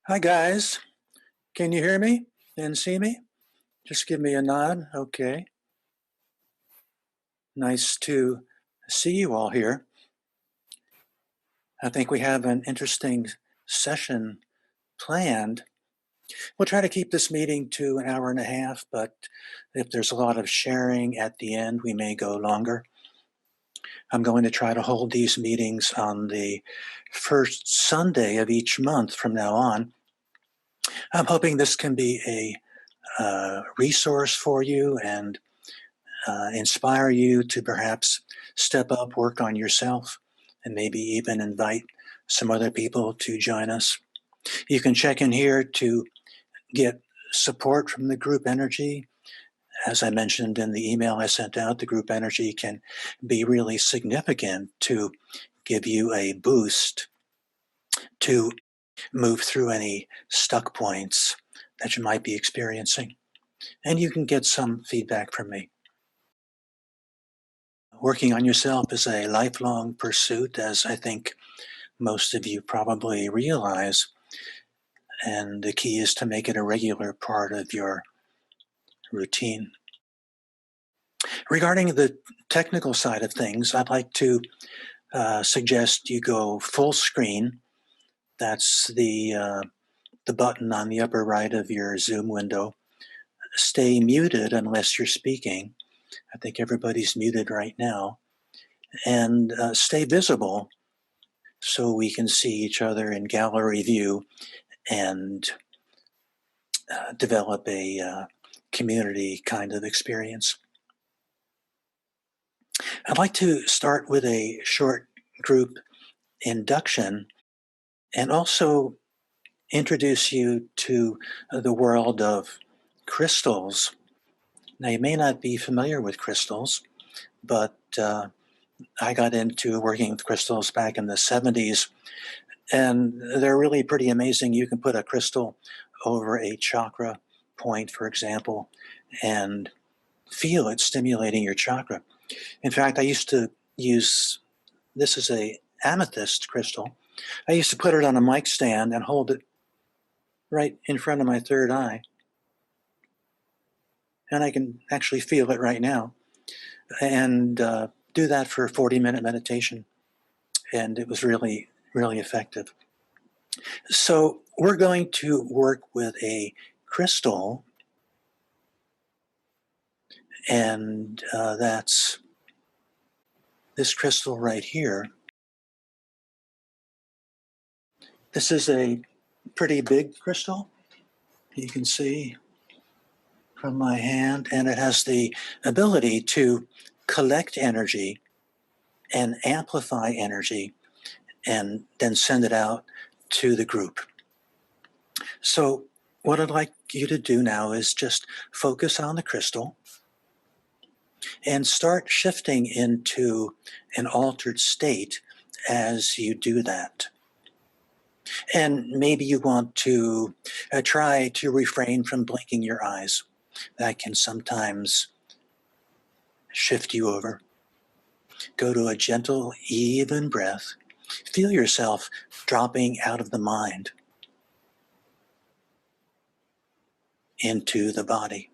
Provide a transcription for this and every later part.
Hi, guys. Can you hear me and see me? Just give me a nod. Okay. Nice to see you all here. I think we have an interesting session planned. We'll try to keep this meeting to an hour and a half, but if there's a lot of sharing at the end, we may go longer. I'm going to try to hold these meetings on the first Sunday of each month from now on. I'm hoping this can be a resource for you and inspire you to perhaps step up, work on yourself, and maybe even invite some other people to join us. You can check in here to get support from the group energy. As I mentioned in the email I sent out, the group energy can be really significant to give you a boost to move through any stuck points that you might be experiencing. And you can get some feedback from me. Working on yourself is a lifelong pursuit, as I think most of you probably realize, and the key is to make it a regular part of your routine. Regarding the technical side of things, I'd like to suggest you go full screen. That's the button on the upper right of your Zoom window. Stay muted unless you're speaking. I think everybody's muted right now. And stay visible so we can see each other in gallery view and develop a community kind of experience. I'd like to start with a short group induction and also introduce you to the world of crystals. Now, you may not be familiar with crystals, but I got into working with crystals back in the 70s, and they're really pretty amazing. You can put a crystal over a chakra point, for example, and feel it stimulating your chakra. In fact, I used to use this is a amethyst crystal. I used to put it on a mic stand and hold it right in front of my third eye. And I can actually feel it right now. And do that for a 40-minute meditation. And it was really, really effective. So we're going to work with a crystal, and that's this crystal right here. This is a pretty big crystal. You can see from my hand, and it has the ability to collect energy and amplify energy and then send it out to the group. So what I'd like you to do now is just focus on the crystal and start shifting into an altered state as you do that. And maybe you want to try to refrain from blinking your eyes. That can sometimes shift you over. Go to a gentle, even breath. Feel yourself dropping out of the mind into the body.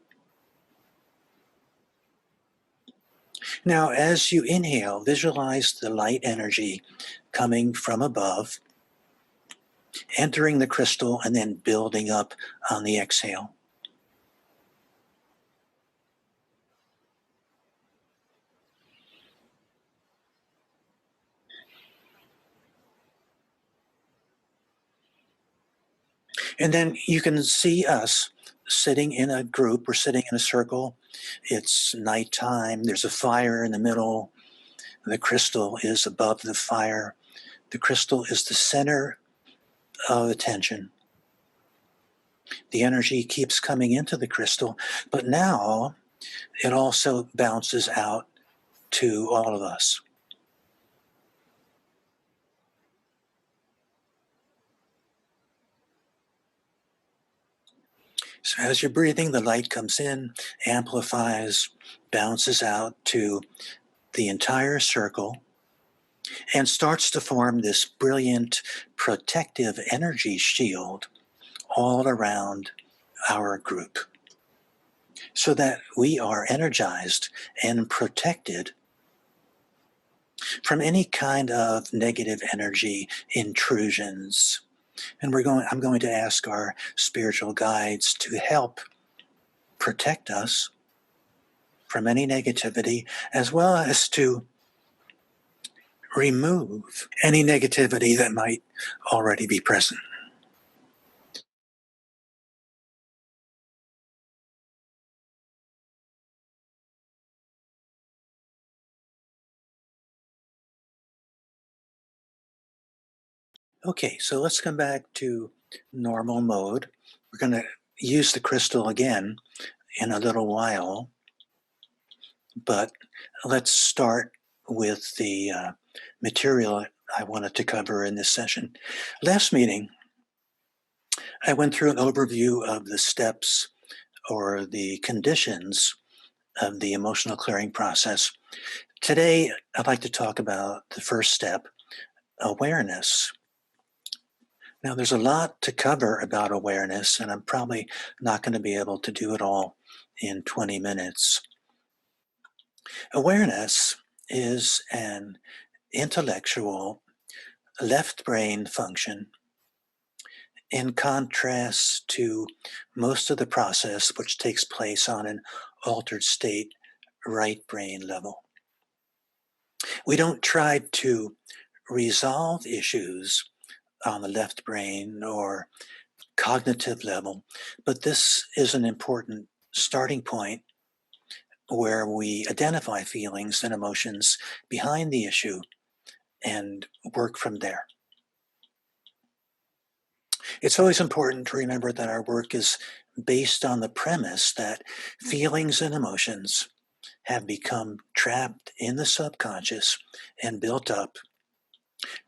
Now, as you inhale, visualize the light energy coming from above, entering the crystal, and then building up on the exhale. And then you can see us sitting in a group. We're sitting in a circle. It's nighttime. There's a fire in the middle. The crystal is above the fire. The crystal is the center of attention. The energy keeps coming into the crystal, but now it also bounces out to all of us. So as you're breathing, the light comes in, amplifies, bounces out to the entire circle, and starts to form this brilliant protective energy shield all around our group so that we are energized and protected from any kind of negative energy intrusions. And I'm going to ask our spiritual guides to help protect us from any negativity, as well as to remove any negativity that might already be present. Okay, so let's come back to normal mode. We're going to use the crystal again in a little while, but let's start with the material I wanted to cover in this session. Last meeting, I went through an overview of the steps or the conditions of the emotional clearing process. Today, I'd like to talk about the first step, awareness. Now, there's a lot to cover about awareness, and I'm probably not going to be able to do it all in 20 minutes. Awareness is an intellectual left brain function in contrast to most of the process which takes place on an altered state right brain level. We don't try to resolve issues on the left brain or cognitive level, but this is an important starting point where we identify feelings and emotions behind the issue and work from there. It's always important to remember that our work is based on the premise that feelings and emotions have become trapped in the subconscious and built up,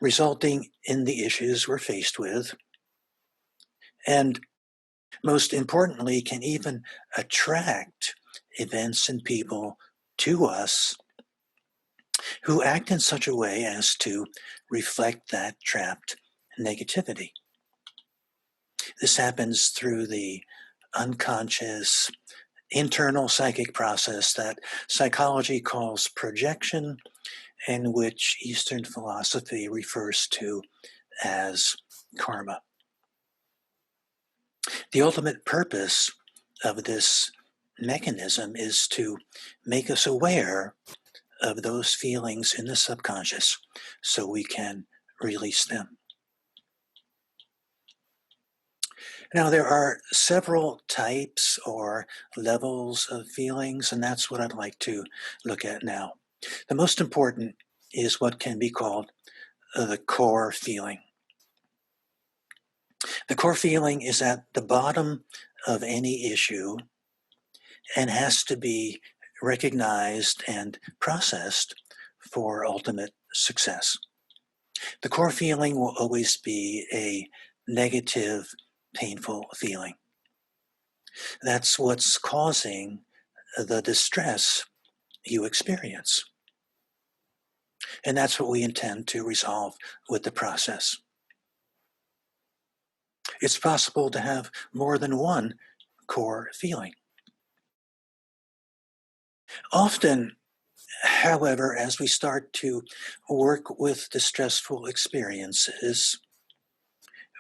resulting in the issues we're faced with, and most importantly, can even attract events and people to us who act in such a way as to reflect that trapped negativity. This happens through the unconscious internal psychic process that psychology calls projection, and which Eastern philosophy refers to as karma. The ultimate purpose of this mechanism is to make us aware of those feelings in the subconscious so we can release them. Now, there are several types or levels of feelings, and that's what I'd like to look at now. The most important is what can be called the core feeling. The core feeling is at the bottom of any issue and has to be recognized and processed for ultimate success. The core feeling will always be a negative, painful feeling. That's what's causing the distress you experience. And that's what we intend to resolve with the process. It's possible to have more than one core feeling. Often, however, as we start to work with distressful experiences,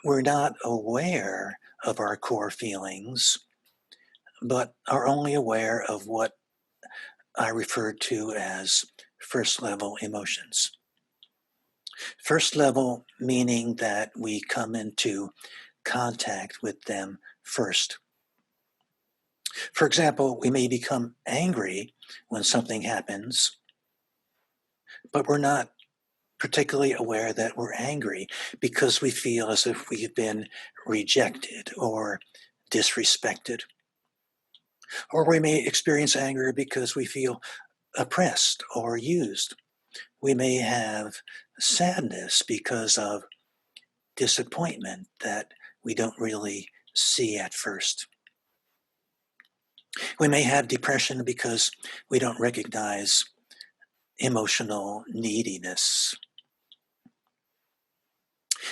we're not aware of our core feelings, but are only aware of what I refer to as first level emotions. First level meaning that we come into contact with them first. For example, we may become angry when something happens, but we're not particularly aware that we're angry because we feel as if we've been rejected or disrespected. Or we may experience anger because we feel oppressed or used. We may have sadness because of disappointment that we don't really see at first. We may have depression because we don't recognize emotional neediness.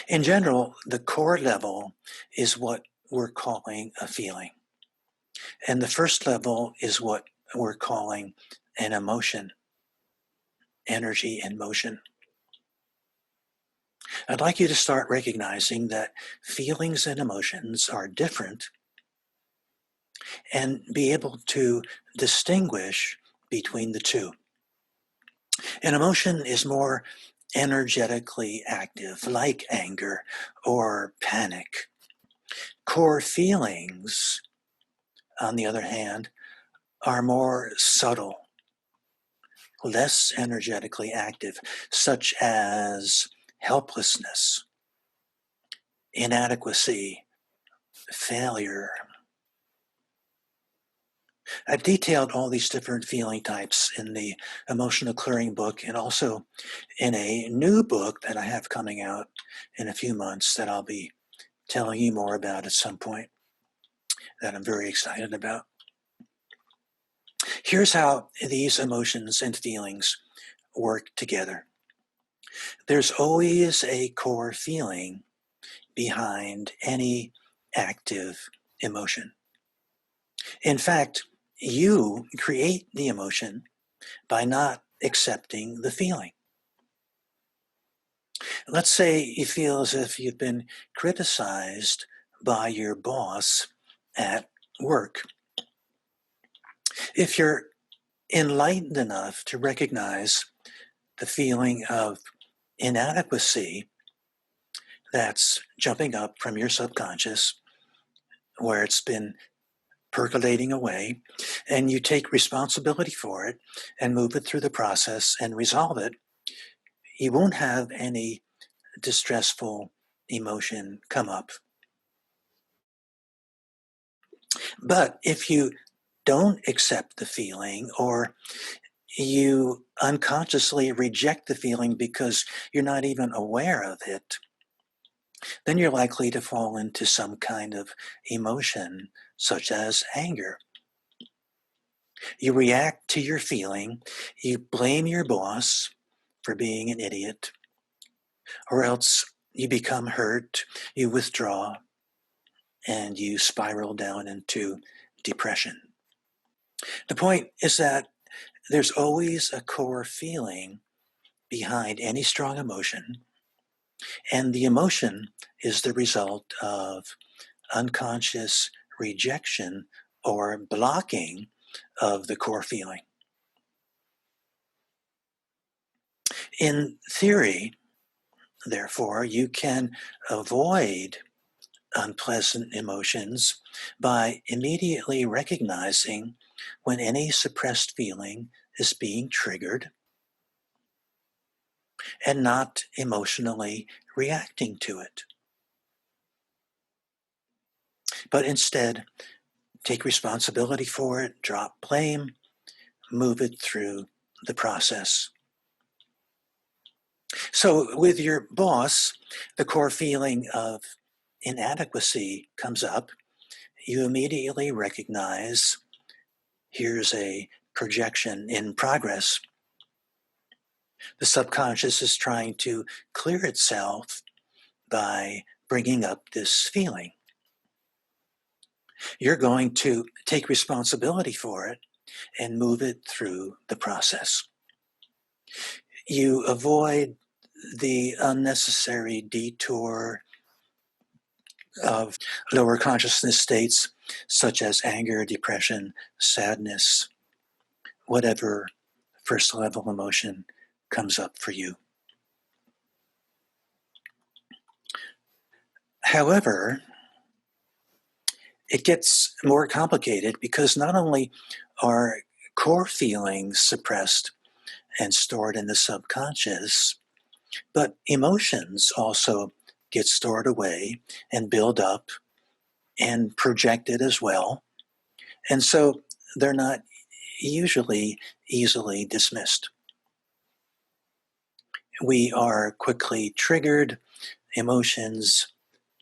In general, the core level is what we're calling a feeling. And the first level is what we're calling an emotion, energy and motion. I'd like you to start recognizing that feelings and emotions are different and be able to distinguish between the two. An emotion is more energetically active, like anger or panic. Core feelings, on the other hand, are more subtle, less energetically active, such as helplessness, inadequacy, failure. I've detailed all these different feeling types in the Emotional Clearing book and also in a new book that I have coming out in a few months that I'll be telling you more about at some point that I'm very excited about. Here's how these emotions and feelings work together. There's always a core feeling behind any active emotion. In fact, you create the emotion by not accepting the feeling. Let's say you feel as if you've been criticized by your boss at work. If you're enlightened enough to recognize the feeling of inadequacy that's jumping up from your subconscious, where it's been percolating away, and you take responsibility for it and move it through the process and resolve it, you won't have any distressful emotion come up. But if you don't accept the feeling, or you unconsciously reject the feeling because you're not even aware of it, then you're likely to fall into some kind of emotion, such as anger. You react to your feeling, you blame your boss for being an idiot, or else you become hurt, you withdraw, and you spiral down into depression. The point is that there's always a core feeling behind any strong emotion, and the emotion is the result of unconscious rejection or blocking of the core feeling. In theory, therefore, you can avoid unpleasant emotions by immediately recognizing when any suppressed feeling is being triggered and not emotionally reacting to it. But instead, take responsibility for it, drop blame, move it through the process. So with your boss, the core feeling of inadequacy comes up. You immediately recognize here's a projection in progress. The subconscious is trying to clear itself by bringing up this feeling. You're going to take responsibility for it and move it through the process. You avoid the unnecessary detour of lower consciousness states such as anger, depression, sadness, whatever first level emotion comes up for you. However, it gets more complicated because not only are core feelings suppressed and stored in the subconscious, but emotions also get stored away and build up and projected as well. And so they're not usually easily dismissed. We are quickly triggered, emotions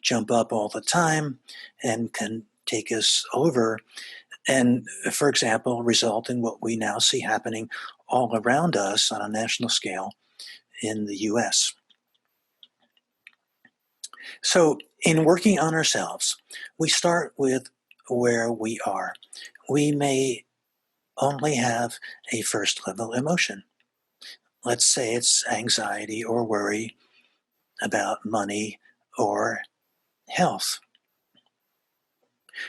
jump up all the time and can take us over and, for example, result in what we now see happening all around us on a national scale in the US. So, in working on ourselves, we start with where we are. We may only have a first level emotion. Let's say it's anxiety or worry about money or health.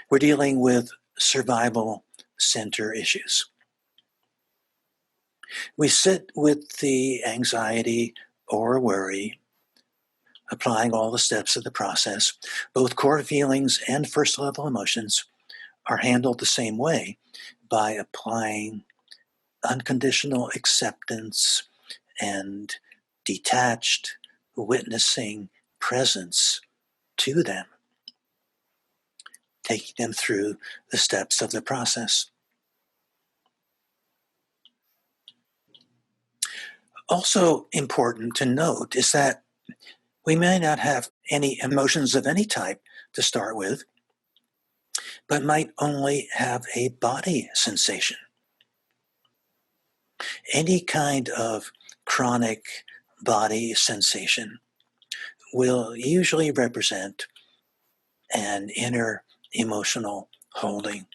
We're dealing with survival center issues. We sit with the anxiety or worry, applying all the steps of the process. Both core feelings and first level emotions are handled the same way by applying unconditional acceptance and detached, witnessing presence to them, taking them through the steps of the process. Also important to note is that we may not have any emotions of any type to start with, but might only have a body sensation. Any kind of chronic body sensation will usually represent an inner emotional holding.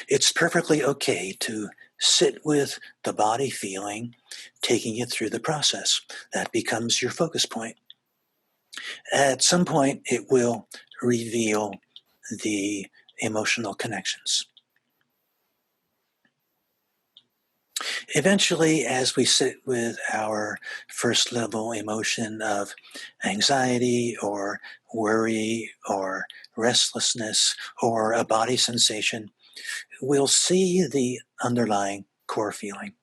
It's perfectly okay to sit with the body feeling, taking it through the process. That becomes your focus point. At some point, it will reveal the emotional connections. Eventually, as we sit with our first level emotion of anxiety or worry or restlessness or a body sensation, we'll see the underlying core feeling.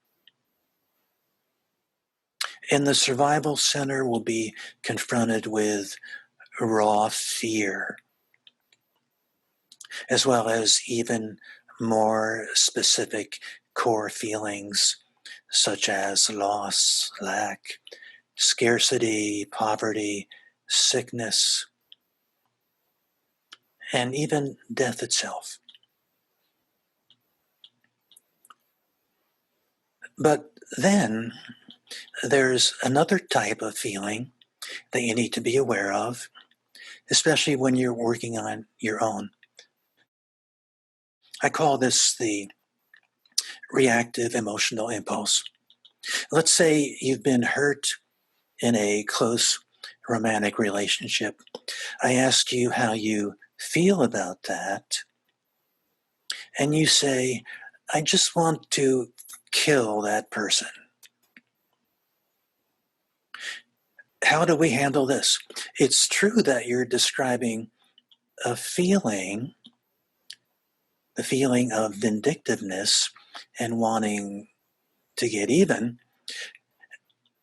In the survival center, we'll be confronted with raw fear, as well as even more specific core feelings such as loss, lack, scarcity, poverty, sickness, and even death itself. But then there's another type of feeling that you need to be aware of, especially when you're working on your own. I call this the reactive emotional impulse. Let's say you've been hurt in a close romantic relationship. I ask you how you feel about that, and you say, I just want to kill that person. How do we handle this? It's true that you're describing a feeling, the feeling of vindictiveness and wanting to get even.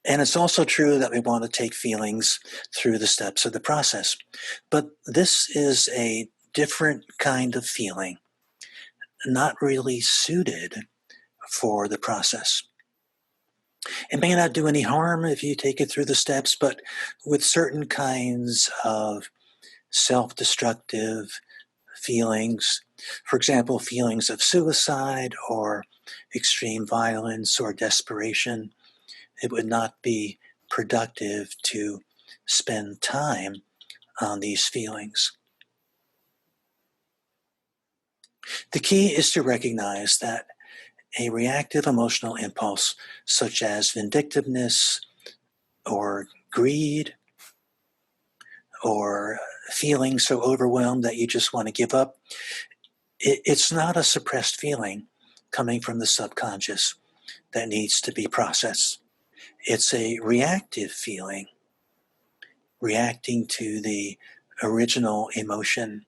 And it's also true that we want to take feelings through the steps of the process. But this is a different kind of feeling, not really suited for the process. It may not do any harm if you take it through the steps, but with certain kinds of self-destructive feelings, for example, feelings of suicide or extreme violence or desperation, it would not be productive to spend time on these feelings. The key is to recognize that a reactive emotional impulse, such as vindictiveness or greed or feeling so overwhelmed that you just want to give up, it's not a suppressed feeling coming from the subconscious that needs to be processed. It's a reactive feeling, reacting to the original emotion,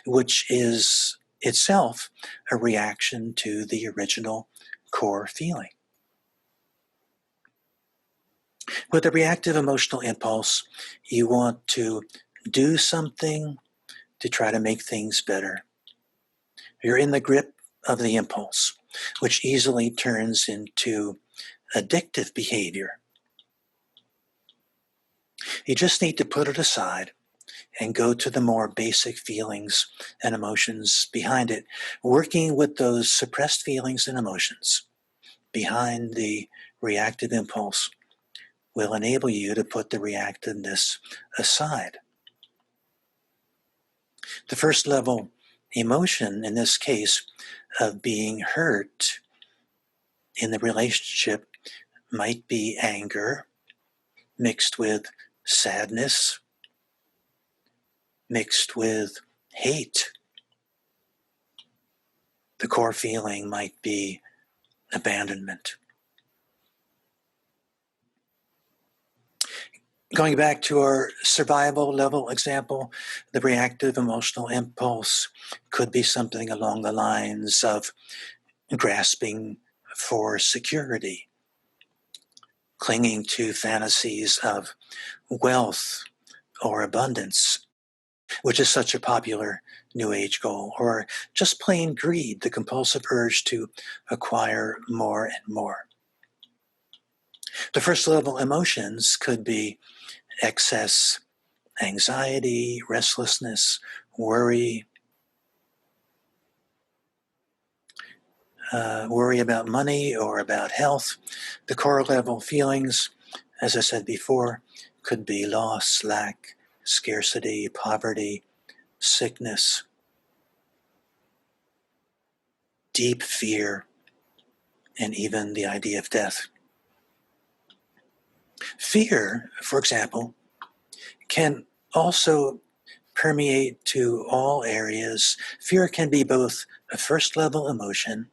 which is itself a reaction to the original core feeling. With a reactive emotional impulse, you want to do something to try to make things better. You're in the grip of the impulse, which easily turns into addictive behavior. You just need to put it aside and go to the more basic feelings and emotions behind it, working with those suppressed feelings and emotions behind the reactive impulse will enable you to put the reactiveness aside. The first level emotion, in this case, of being hurt in the relationship, might be anger mixed with sadness, mixed with hate. The core feeling might be abandonment. Going back to our survival level example, the reactive emotional impulse could be something along the lines of grasping for security, clinging to fantasies of wealth or abundance, which is such a popular New Age goal, or just plain greed, the compulsive urge to acquire more and more. The first level emotions could be excess anxiety, restlessness, worry, worry about money or about health. The core level feelings, as I said before, could be loss, lack, scarcity, poverty, sickness, deep fear, and even the idea of death. Fear, for example, can also permeate to all areas. Fear can be both a first level emotion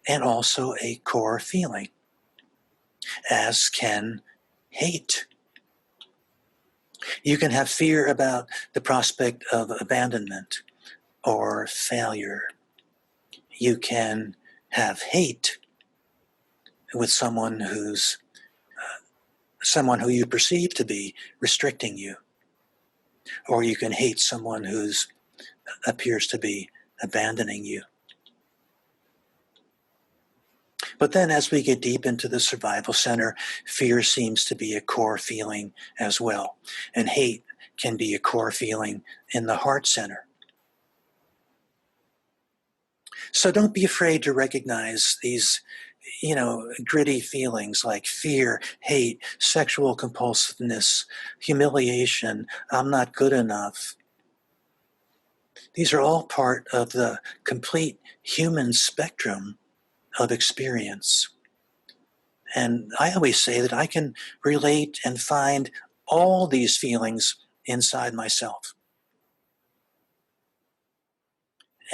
and also a core feeling, as can hate. You can have fear about the prospect of abandonment or failure. You can have hate with someone who you perceive to be restricting you, or you can hate someone who appears to be abandoning you. But then as we get deep into the survival center, fear seems to be a core feeling as well. And hate can be a core feeling in the heart center. So don't be afraid to recognize these, gritty feelings like fear, hate, sexual compulsiveness, humiliation, I'm not good enough. These are all part of the complete human spectrum of experience. And I always say that I can relate and find all these feelings inside myself.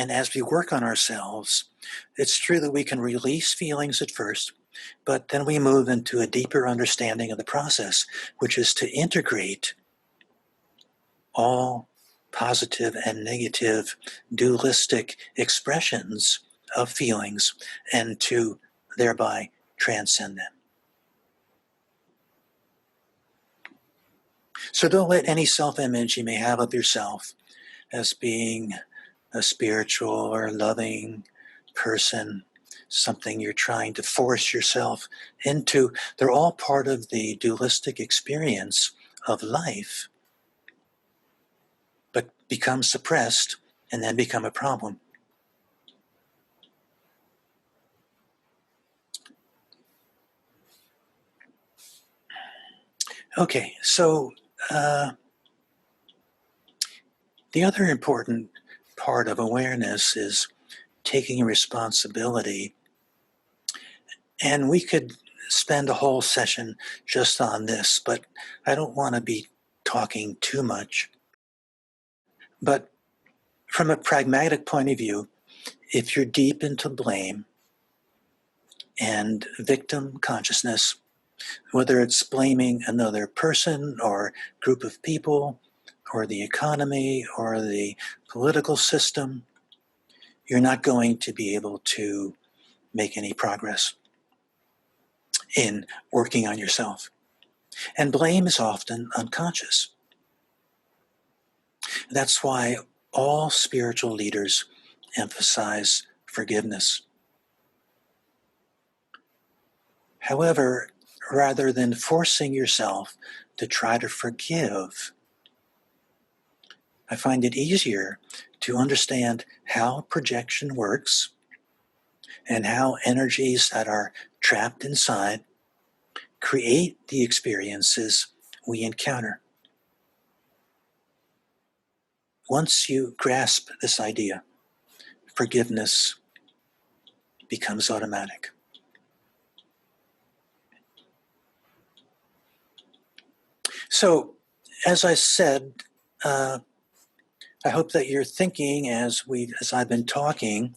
And as we work on ourselves, it's true that we can release feelings at first, but then we move into a deeper understanding of the process, which is to integrate all positive and negative dualistic expressions of feelings and to thereby transcend them. So don't let any self-image you may have of yourself as being a spiritual or loving person, something you're trying to force yourself into. They're all part of the dualistic experience of life, but become suppressed and then become a problem. Okay, so the other important part of awareness is taking responsibility. And we could spend a whole session just on this, but I don't want to be talking too much. But from a pragmatic point of view, if you're deep into blame and victim consciousness, whether it's blaming another person or group of people or the economy or the political system, you're not going to be able to make any progress in working on yourself. And blame is often unconscious. That's why all spiritual leaders emphasize forgiveness. However, rather than forcing yourself to try to forgive, I find it easier to understand how projection works and how energies that are trapped inside create the experiences we encounter. Once you grasp this idea, forgiveness becomes automatic. So, as I said, I hope that you're thinking as I've been talking,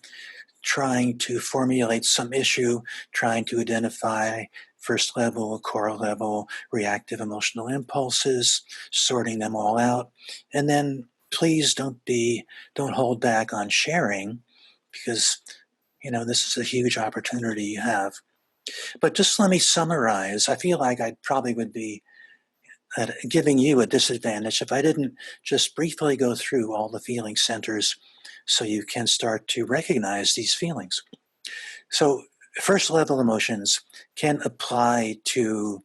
trying to formulate some issue, trying to identify first level, core level, reactive emotional impulses, sorting them all out. And then please don't hold back on sharing, because this is a huge opportunity you have. But just let me summarize. I feel like I probably would be giving you a disadvantage if I didn't just briefly go through all the feeling centers so you can start to recognize these feelings. So first level emotions can apply to,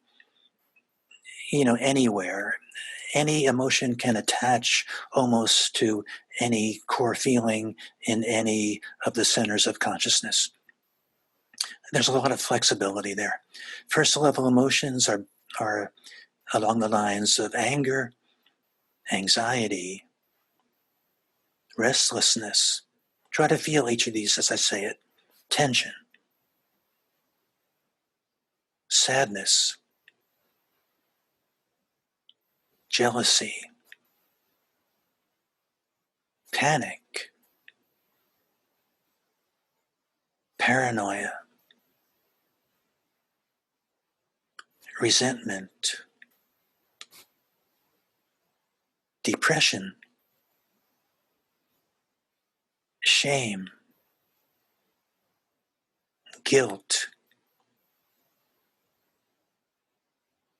anywhere. Any emotion can attach almost to any core feeling in any of the centers of consciousness. There's a lot of flexibility there. First level emotions are along the lines of anger, anxiety, restlessness. Try to feel each of these as I say it. Tension, sadness, jealousy, panic, paranoia, resentment, depression, shame, guilt,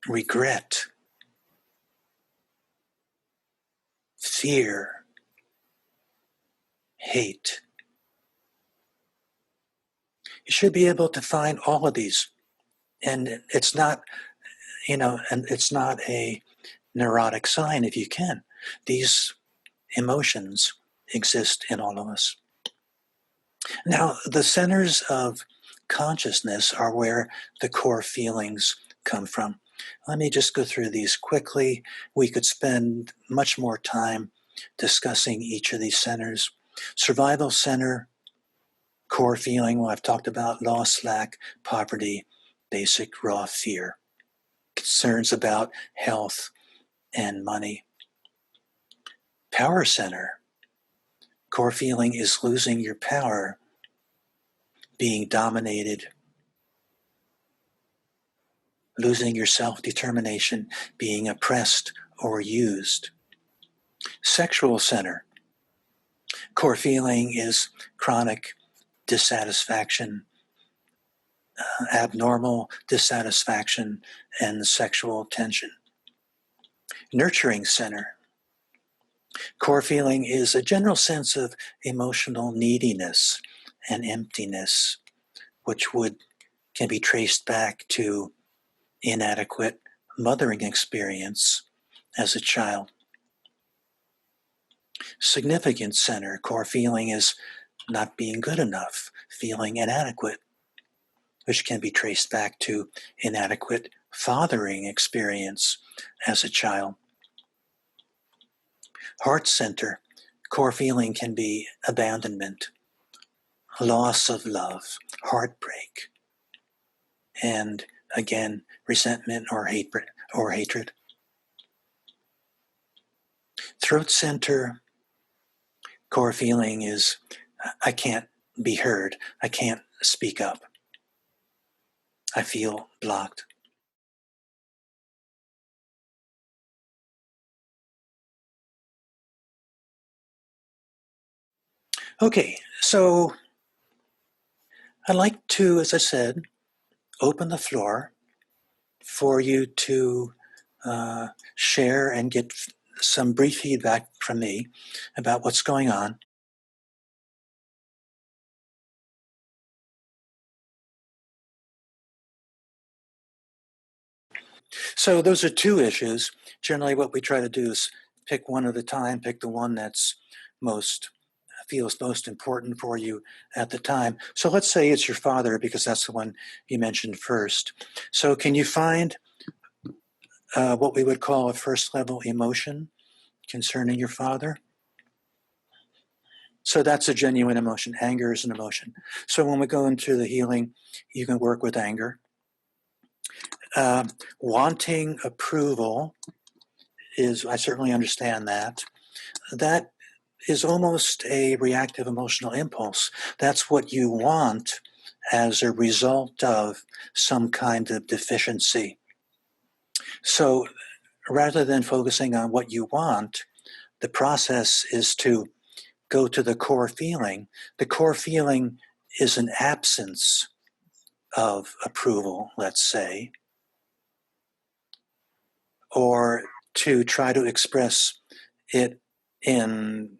regret, fear, hate. You should be able to find all of these. And it's not, and it's not a neurotic sign if you can. These emotions exist in all of us. Now, the centers of consciousness are where the core feelings come from. Let me just go through these quickly. We could spend much more time discussing each of these centers. Survival center, core feeling, well, I've talked about loss, lack, poverty, basic raw fear. Concerns about health and money. Power center, core feeling is losing your power, being dominated, losing your self-determination, being oppressed or used. Sexual center, core feeling is chronic dissatisfaction, abnormal dissatisfaction, and sexual tension. Nurturing center, core feeling is a general sense of emotional neediness and emptiness, which can be traced back to inadequate mothering experience as a child. Significance center, core feeling is not being good enough, feeling inadequate, which can be traced back to inadequate fathering experience as a child. Heart center, core feeling can be abandonment, loss of love, heartbreak, and again, resentment or hatred. Throat center, core feeling is I can't be heard. I can't speak up. I feel blocked. Okay, so I'd like to, as I said, open the floor for you to share and get some brief feedback from me about what's going on. So those are two issues. Generally, what we try to do is pick one at a time, pick the one that's most feels most important for you at the time. So let's say it's your father, because that's the one you mentioned first. So can you find what we would call a first level emotion concerning your father? So that's a genuine emotion. Anger is an emotion. So when we go into the healing, you can work with anger. Wanting approval is, I certainly understand that. That is almost a reactive emotional impulse. That's what you want as a result of some kind of deficiency. So rather than focusing on what you want, the process is to go to the core feeling. The core feeling is an absence of approval, let's say, or to try to express it in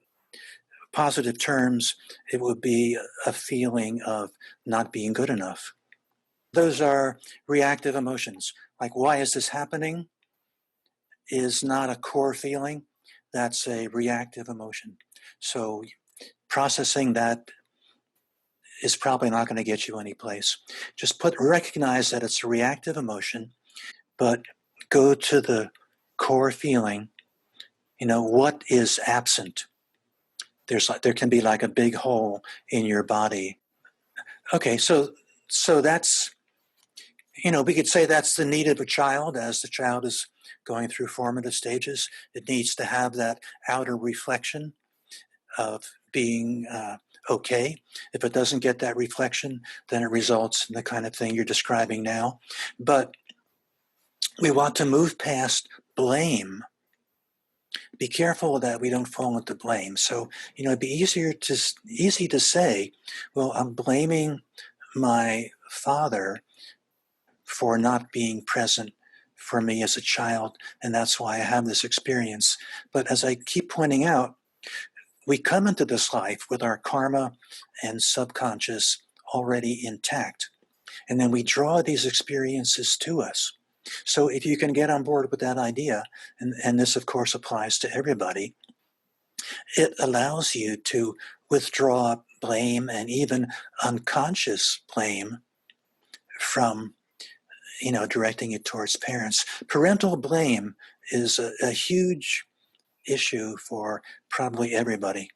positive terms, it would be a feeling of not being good enough. Those are reactive emotions. Like, why is this happening? Is not a core feeling. That's a reactive emotion. So processing that is probably not going to get you any place. Just recognize that it's a reactive emotion, but go to the core feeling. What is absent? There can be like a big hole in your body. Okay, so that's, we could say that's the need of a child as the child is going through formative stages. It needs to have that outer reflection of being okay. If it doesn't get that reflection, then it results in the kind of thing you're describing now. But we want to move past blame. Be careful that we don't fall into blame. So, it'd be easy to say, well, I'm blaming my father for not being present for me as a child, and that's why I have this experience. But as I keep pointing out, we come into this life with our karma and subconscious already intact, and then we draw these experiences to us. So if you can get on board with that idea, and this of course applies to everybody, it allows you to withdraw blame and even unconscious blame from directing it towards parents. Parental blame is a huge issue for probably everybody.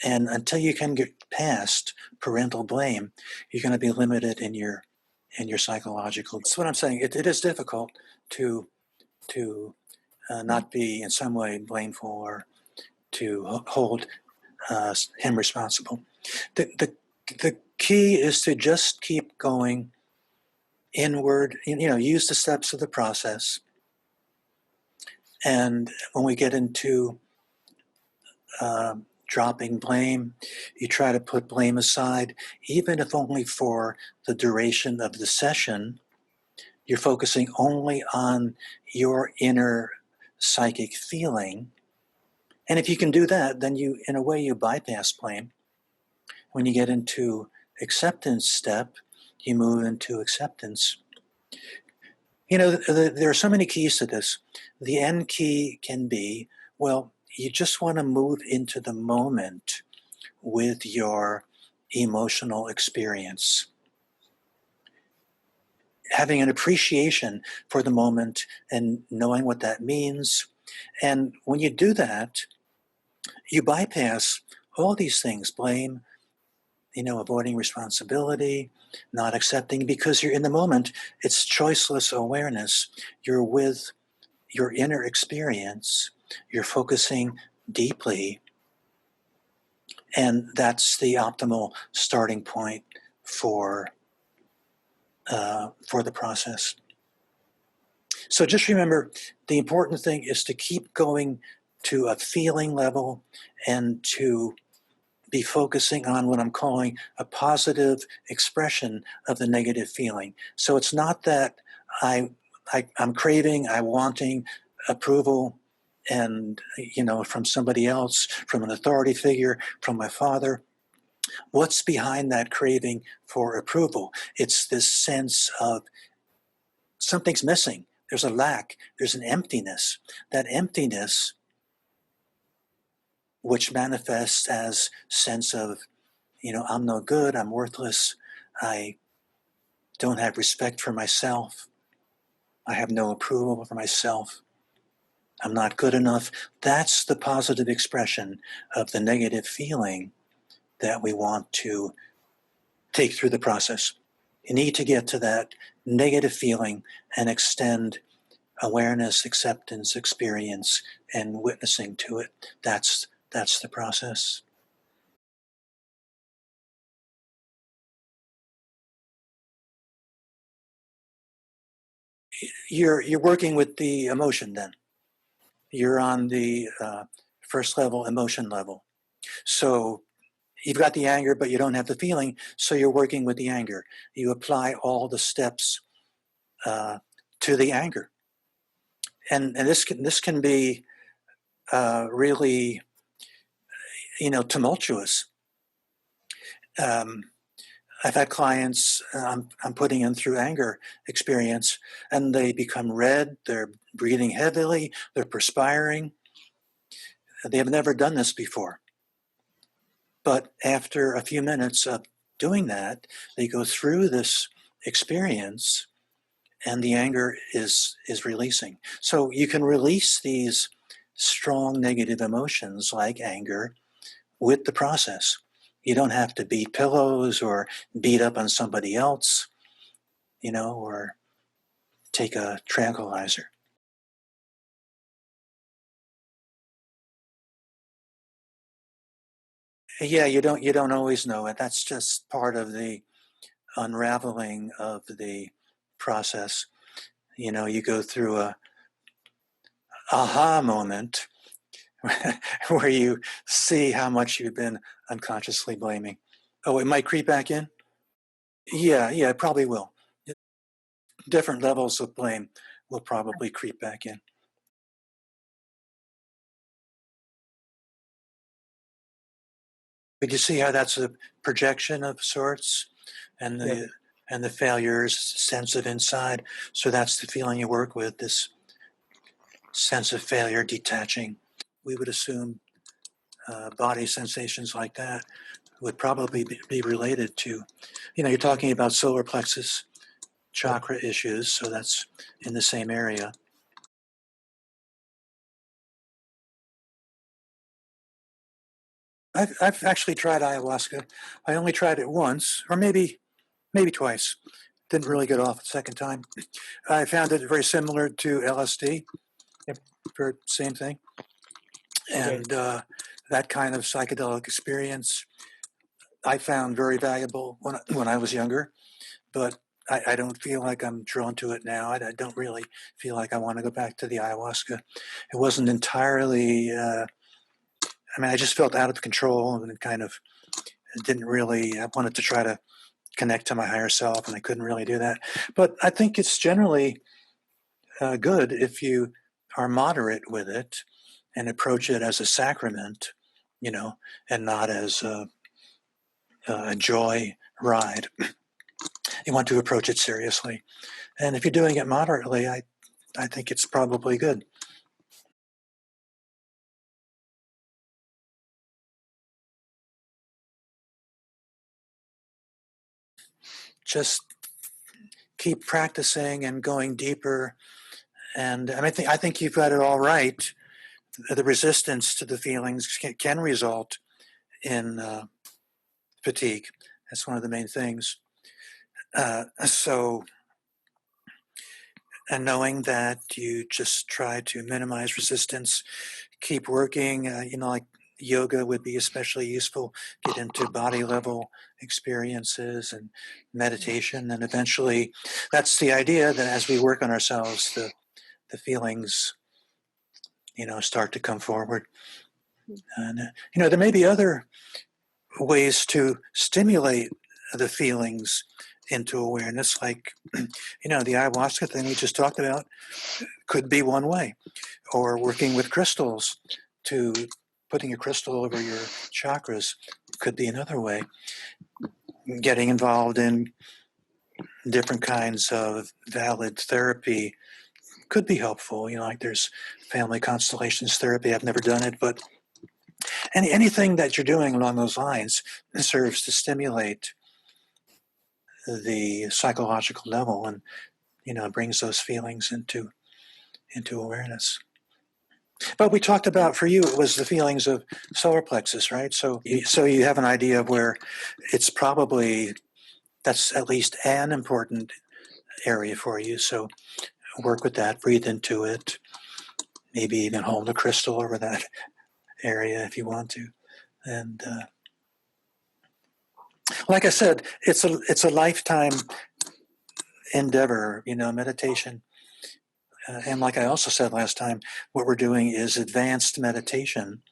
And until you can get past parental blame, you're going to be limited in your psychological. That's what I'm saying. It is difficult to not be in some way blameful or to hold him responsible. The key is to just keep going inward, use the steps of the process. And when we get into dropping blame, you try to put blame aside, even if only for the duration of the session. You're focusing only on your inner psychic feeling. And if you can do that, then in a way, you bypass blame. When you get into acceptance step, you move into acceptance. There are so many keys to this. The end key can be, well, you just want to move into the moment with your emotional experience. Having an appreciation for the moment and knowing what that means. And when you do that, you bypass all these things, blame, avoiding responsibility, not accepting, because you're in the moment. It's choiceless awareness. You're with your inner experience. You're focusing deeply. And that's the optimal starting point for the process. So just remember, the important thing is to keep going to a feeling level and to be focusing on what I'm calling a positive expression of the negative feeling. So it's not that I'm craving, I'm wanting approval and, from somebody else, from an authority figure, from my father. What's behind that craving for approval? It's this sense of something's missing. There's a lack. There's an emptiness. That emptiness which manifests as sense of, I'm no good, I'm worthless, I don't have respect for myself, I have no approval for myself, I'm not good enough. That's the positive expression of the negative feeling that we want to take through the process. You need to get to that negative feeling and extend awareness, acceptance, experience, and witnessing to it. That's the process. You're working with the emotion then. You're on the first level emotion level. So you've got the anger, but you don't have the feeling. So you're working with the anger. You apply all the steps to the anger, and this can be really tumultuous. I've had clients I'm putting in through anger experience, and they become red. They're breathing heavily. They're perspiring. They have never done this before. But after a few minutes of doing that, they go through this experience, and the anger is releasing. So you can release these strong negative emotions like anger with the process. You don't have to beat pillows or beat up on somebody else, or take a tranquilizer. Yeah, you don't always know it. That's just part of the unraveling of the process. You go through a aha moment where you see how much you've been unconsciously blaming. Oh, it might creep back in? Yeah, it probably will. Different levels of blame will probably creep back in. But you see how that's a projection of sorts, and the Yeah. and the failure's sense of inside. So that's the feeling you work with, this sense of failure detaching. We would assume body sensations like that would probably be related to, you're talking about solar plexus chakra issues, so that's in the same area. I've actually tried ayahuasca. I only tried it once, or maybe twice. Didn't really get off the second time. I found it very similar to LSD. Yep. For same thing, Okay. and that kind of psychedelic experience I found very valuable when I was younger. But I don't feel like I'm drawn to it now. I don't really feel like I want to go back to the ayahuasca. It wasn't entirely. I just felt out of control and kind of didn't really. I wanted to try to connect to my higher self, and I couldn't really do that. But I think it's generally good if you are moderate with it and approach it as a sacrament, and not as a joy ride. You want to approach it seriously. And if you're doing it moderately, I think it's probably good. Just keep practicing and going deeper. And I think you've got it all right. The resistance to the feelings can result in fatigue. That's one of the main things. So, and knowing that you just try to minimize resistance, keep working, like yoga would be especially useful, get into body level experiences and meditation. And eventually, that's the idea that as we work on ourselves, the feelings, start to come forward. And, there may be other ways to stimulate the feelings into awareness, like, the ayahuasca thing we just talked about could be one way, or working with crystals to putting a crystal over your chakras could be another way. Getting involved in different kinds of valid therapy could be helpful. Like there's family constellations therapy. I've never done it, but Anything that you're doing along those lines serves to stimulate the psychological level and, brings those feelings into awareness. But we talked about, for you, it was the feelings of solar plexus, right? So you have an idea of where it's probably, that's at least an important area for you. So work with that, breathe into it, maybe even hold a crystal over that area if you want to. And like I said, it's a lifetime endeavor, meditation. And like I also said last time, what we're doing is advanced meditation.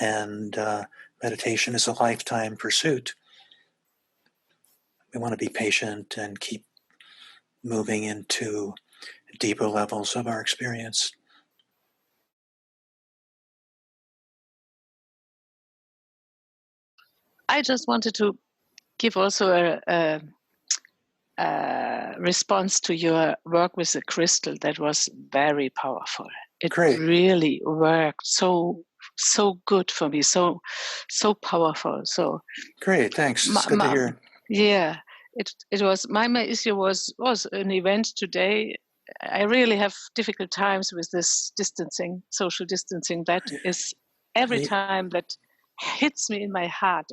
And meditation is a lifetime pursuit. We want to be patient and keep moving into deeper levels of our experience. I just wanted to give also a response to your work with the crystal that was very powerful. It Great. really worked so good for me, so powerful. So great, thanks. It's good to hear. Yeah, it was my issue was an event today. I really have difficult times with this distancing, social distancing. That is every time that hits me in my heart,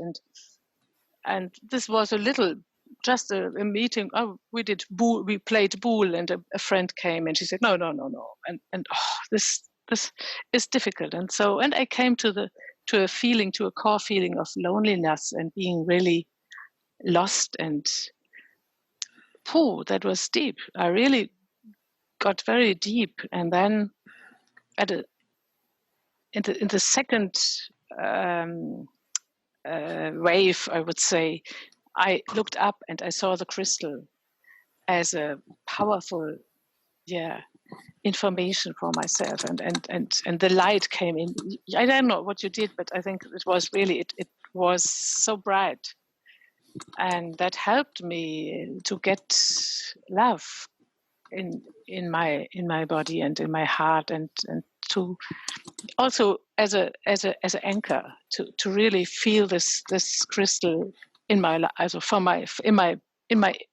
and this was just a meeting. Oh, we played pool, and a friend came, and she said, no, and this is difficult, and I came to a core feeling of loneliness and being really lost, and that was deep. I really got very deep, and then in the second wave, I would say, I looked up and I saw the crystal as a powerful, information for myself, and the light came in. I don't know what you did, but I think it was really it was so bright, and that helped me to get love in my body and in my heart, and to also as an anchor to really feel this crystal in my life, also in my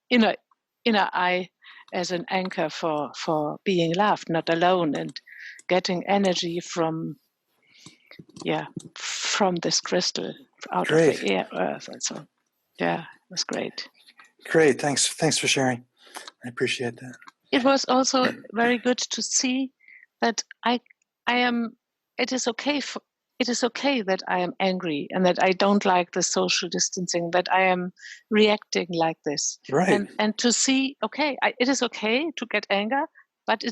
inner eye, as an anchor for being loved, not alone, and getting energy from this crystal out of the air, earth, and so it was great. Great, thanks for sharing. I appreciate that. It was also very good to see that I am. It is okay that I am angry and that I don't like the social distancing, that I am reacting like this. Right. And to see, it is okay to get anger, but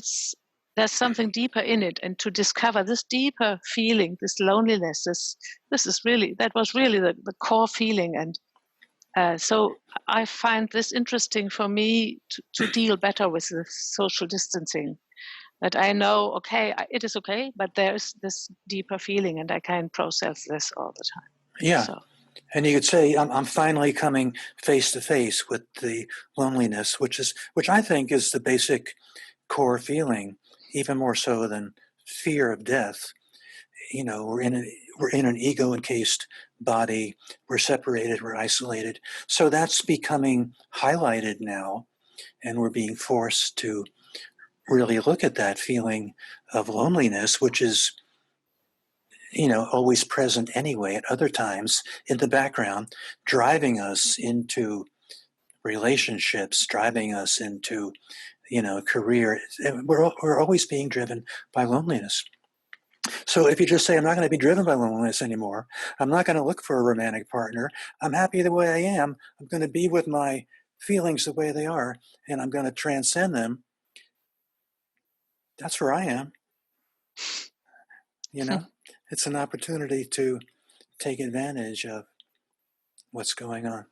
there's something deeper in it, and to discover this deeper feeling, this loneliness, that was really the core feeling. And so I find this interesting for me to deal better with the social distancing. That I know, it is okay, but there's this deeper feeling, and I can process this all the time. Yeah. So. And you could say, I'm finally coming face to face with the loneliness, which I think is the basic core feeling, even more so than fear of death. We're in an ego encased body. We're separated. We're isolated. So that's becoming highlighted now, and we're being forced to really look at that feeling of loneliness, which is, always present anyway at other times in the background, driving us into relationships, driving us into, career. We're always being driven by loneliness. So if you just say, I'm not going to be driven by loneliness anymore, I'm not going to look for a romantic partner, I'm happy the way I am, I'm going to be with my feelings the way they are, and I'm going to transcend them, that's where I am. It's an opportunity to take advantage of what's going on.